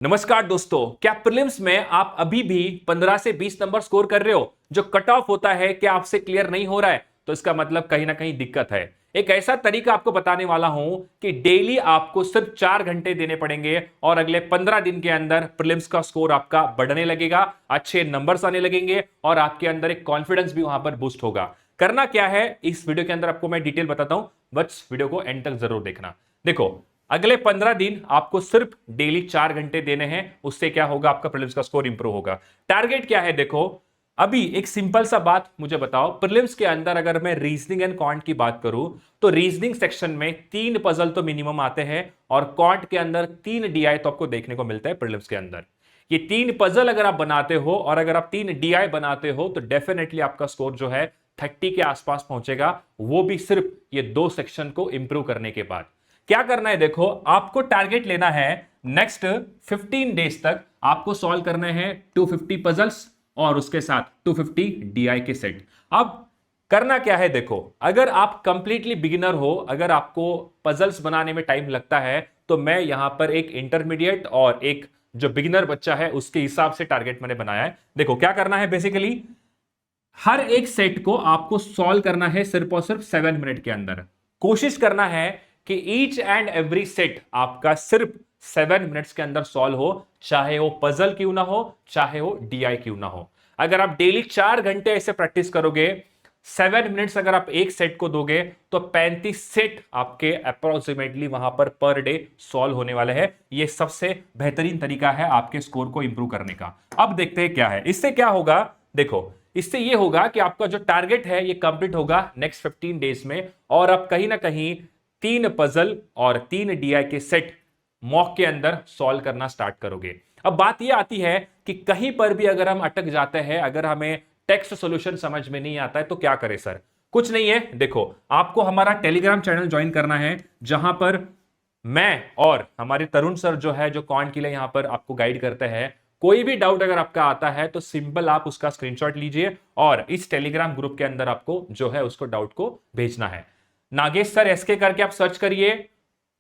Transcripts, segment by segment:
नमस्कार दोस्तों, क्या प्रीलिम्स में आप अभी भी 15 से 20 नंबर स्कोर कर रहे हो? जो कट ऑफ होता है क्या आपसे क्लियर नहीं हो रहा है? तो इसका मतलब कहीं ना कहीं दिक्कत है। एक ऐसा तरीका आपको बताने वाला हूं कि डेली आपको सिर्फ 4 घंटे देने पड़ेंगे और अगले 15 दिन के अंदर प्रीलिम्स का स्कोर आपका बढ़ने लगेगा, अच्छे नंबर्स आने लगेंगे और आपके अंदर एक कॉन्फिडेंस भी वहां पर बूस्ट होगा। करना क्या है इस वीडियो के अंदर आपको मैं डिटेल बताता हूं, बस वीडियो को एंड तक जरूर देखना। देखो, अगले 15 दिन आपको सिर्फ डेली 4 घंटे देने हैं। उससे क्या होगा, आपका प्रीलिम्स का स्कोर इंप्रूव होगा। टारगेट क्या है? देखो, अभी एक सिंपल सा बात मुझे बताओ, प्रीलिम्स के अंदर अगर मैं रीजनिंग एंड क्वांट की बात करूं तो रीजनिंग सेक्शन में 3 पजल तो मिनिमम आते हैं और क्वांट के अंदर 3 DI तो आपको देखने को मिलता है प्रीलिम्स के अंदर। ये 3 पजल अगर आप बनाते हो और अगर आप 3 DI बनाते हो तो डेफिनेटली आपका स्कोर जो है 30 के आसपास पहुंचेगा, वो भी सिर्फ ये 2 सेक्शन को इंप्रूव करने के बाद। क्या करना है? देखो, आपको टारगेट लेना है नेक्स्ट 15 डेज तक आपको सॉल्व करने हैं 250 पजल्स और उसके साथ 250 DI के सेट। अब करना क्या है? देखो, अगर आप कंप्लीटली बिगिनर हो, अगर आपको पजल्स बनाने में टाइम लगता है तो मैं यहां पर एक इंटरमीडिएट और एक जो बिगिनर बच्चा है उसके हिसाब से टारगेट मैंने बनाया है। देखो क्या करना है, बेसिकली हर एक सेट को आपको सॉल्व करना है सिर्फ और सिर्फ 7 मिनट के अंदर। कोशिश करना है कि ईच एंड एवरी सेट आपका सिर्फ 7 मिनट्स के अंदर सॉल्व हो, चाहे वो पजल क्यों ना हो, चाहे वो DI क्यों ना हो। अगर आप डेली 4 घंटे ऐसे प्रैक्टिस करोगे, 7 मिनट्स अगर आप एक सेट को दोगे तो 35 सेट आपके अप्रोक्सीमेटली वहां पर डे सॉल्व होने वाले हैं। ये सबसे बेहतरीन तरीका है आपके स्कोर को इंप्रूव करने का। अब देखते हैं क्या है इससे क्या होगा। देखो, इससे यह होगा कि आपका जो टारगेट है ये कंप्लीट होगा नेक्स्ट 15 डेज में और आप कहीं ना कहीं 3 पजल और 3 DI के सेट मॉक के अंदर सॉल्व करना स्टार्ट करोगे। अब बात यह आती है कि कहीं पर भी अगर हम अटक जाते हैं, अगर हमें टेक्स्ट सॉल्यूशन समझ में नहीं आता है तो क्या करें सर? कुछ नहीं है। देखो, आपको हमारा टेलीग्राम चैनल ज्वाइन करना है जहां पर मैं और हमारे तरुण सर जो है, जो क्वांट के लिए यहां पर आपको गाइड करते हैं। कोई भी डाउट अगर आपका आता है तो सिंपल आप उसका स्क्रीनशॉट लीजिए और इस टेलीग्राम ग्रुप के अंदर आपको जो है उसको डाउट को भेजना है। नागेश सर एसके करके आप सर्च करिए,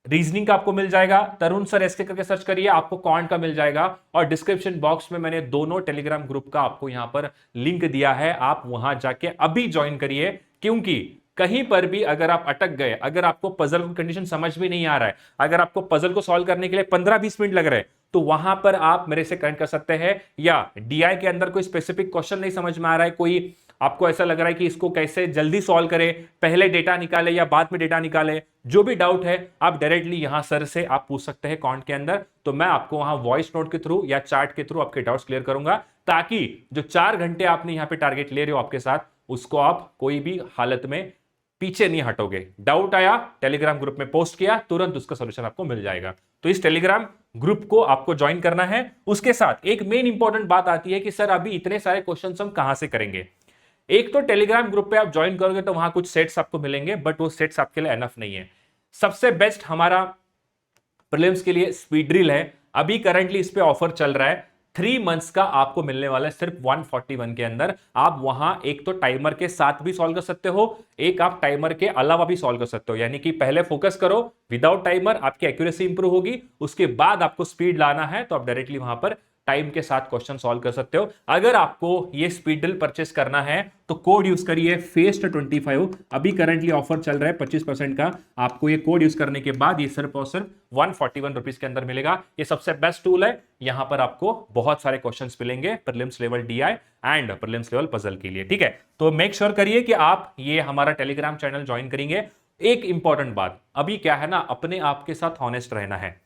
रीजनिंग का आपको मिल जाएगा। तरुण सर एसके करके सर्च करिए, आपको क्वांट का मिल जाएगा। और डिस्क्रिप्शन बॉक्स में मैंने दोनों टेलीग्राम ग्रुप का आपको यहां पर लिंक दिया है, आप वहां जाके अभी ज्वाइन करिए। क्योंकि कहीं पर भी अगर आप अटक गए, अगर आपको पजल कंडीशन समझ में नहीं आ रहा है, अगर आपको पजल को सॉल्व करने के लिए 15-20 मिनट लग रहे हैं, तो वहां पर आप मेरे से कनेक्ट कर सकते हैं। या DI के अंदर कोई स्पेसिफिक क्वेश्चन नहीं समझ में आ रहा है, कोई आपको ऐसा लग रहा है कि इसको कैसे जल्दी सॉल्व करें, पहले डेटा निकाले या बाद में डेटा निकाले, जो भी डाउट है आप डायरेक्टली यहां सर से आप पूछ सकते हैं कमेंट के अंदर। तो मैं आपको वहां वॉइस नोट के थ्रू या चैट के थ्रू आपके डाउट्स क्लियर करूंगा, ताकि जो 4 घंटे आपने यहां पे टारगेट ले रहे हो आपके साथ, उसको आप कोई भी हालत में पीछे नहीं हटोगे। डाउट आया, टेलीग्राम ग्रुप में पोस्ट किया, तुरंत उसका सॉल्यूशन आपको मिल जाएगा। तो इस टेलीग्राम ग्रुप को आपको ज्वाइन करना है। उसके साथ एक मेन इंपॉर्टेंट बात आती है कि सर अभी इतने सारे क्वेश्चंस हम कहां से करेंगे। एक तो टेलीग्राम ग्रुप पे आप ज्वाइन करोगे तो वहां कुछ सेट्स आपको मिलेंगे, बट वो सेट्स आपके लिए एनफ नहीं है। सबसे बेस्ट हमारा प्रीलिम्स के लिए स्पीड ड्रिल है। अभी करंटली इस पे ऑफर चल रहा है, 3 मंथ्स का आपको मिलने वाला है सिर्फ 141 के अंदर। आप वहां एक तो टाइमर के साथ भी सॉल्व कर सकते हो, एक आप टाइमर के अलावा भी सॉल्व कर सकते हो। यानी कि पहले फोकस करो विदाउट टाइमर, आपकी एक्यूरेसी इंप्रूव होगी, उसके बाद आपको स्पीड लाना है तो आप डायरेक्टली वहां पर टाइम के साथ क्वेश्चन सॉल्व कर सकते हो। अगर आपको ये स्पीड ड्रिल परचेस करना है तो कोड यूज करिए FEAST25। अभी करंटली ऑफर चल रहा है 25% का। आपको ये कोड यूज करने के बाद ये सिर्फ और सिर्फ 141 रुपीज के अंदर मिलेगा। ये सबसे बेस्ट टूल है। यहां पर आपको बहुत सारे क्वेश्चंस मिलेंगे prelims level DI and prelims level puzzle के लिए। ठीक है, तो मेक श्योर करिए कि आप ये हमारा टेलीग्राम चैनल ज्वाइन करेंगे। एक इंपॉर्टेंट बात, अभी क्या है ना, अपने आप के साथ ऑनेस्ट रहना है।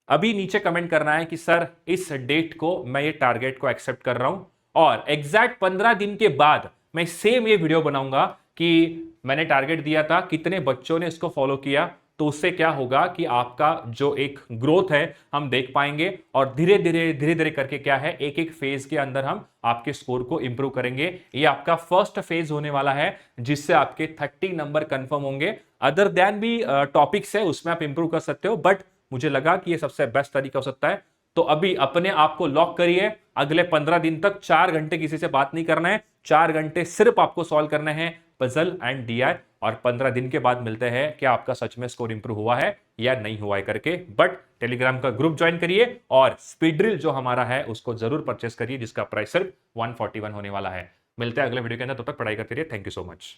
अभी नीचे कमेंट करना है कि सर इस डेट को मैं ये टारगेट को एक्सेप्ट कर रहा हूं और एग्जैक्ट 15 दिन के बाद मैं सेम ये वीडियो बनाऊंगा कि मैंने टारगेट दिया था, कितने बच्चों ने इसको फॉलो किया। तो उससे क्या होगा कि आपका जो एक ग्रोथ है हम देख पाएंगे और धीरे धीरे करके क्या है, एक एक फेज के अंदर हम आपके स्कोर को इंप्रूव करेंगे। ये आपका फर्स्ट फेज होने वाला है जिससे आपके 30 नंबर कंफर्म होंगे। अदर देन भी टॉपिक्स है उसमें आप इंप्रूव कर सकते हो, बट मुझे लगा कि ये सबसे बेस्ट तरीका हो सकता है। तो अभी अपने आप को लॉक करिए, अगले 15 दिन तक 4 घंटे किसी से बात नहीं करना है, 4 घंटे सिर्फ आपको सॉल्व करना है पजल एंड डीआई, और 15 दिन के बाद मिलते हैं क्या आपका सच में स्कोर इंप्रूव हुआ है या नहीं हुआ है करके। बट टेलीग्राम का ग्रुप ज्वाइन करिए और स्पीड ड्रिल जो हमारा है उसको जरूर परचेस करिए, जिसका प्राइस सिर्फ 141 होने वाला है। मिलते हैं अगले वीडियो के अंदर, तब तक पढ़ाई करते रहिए। Thank you so much.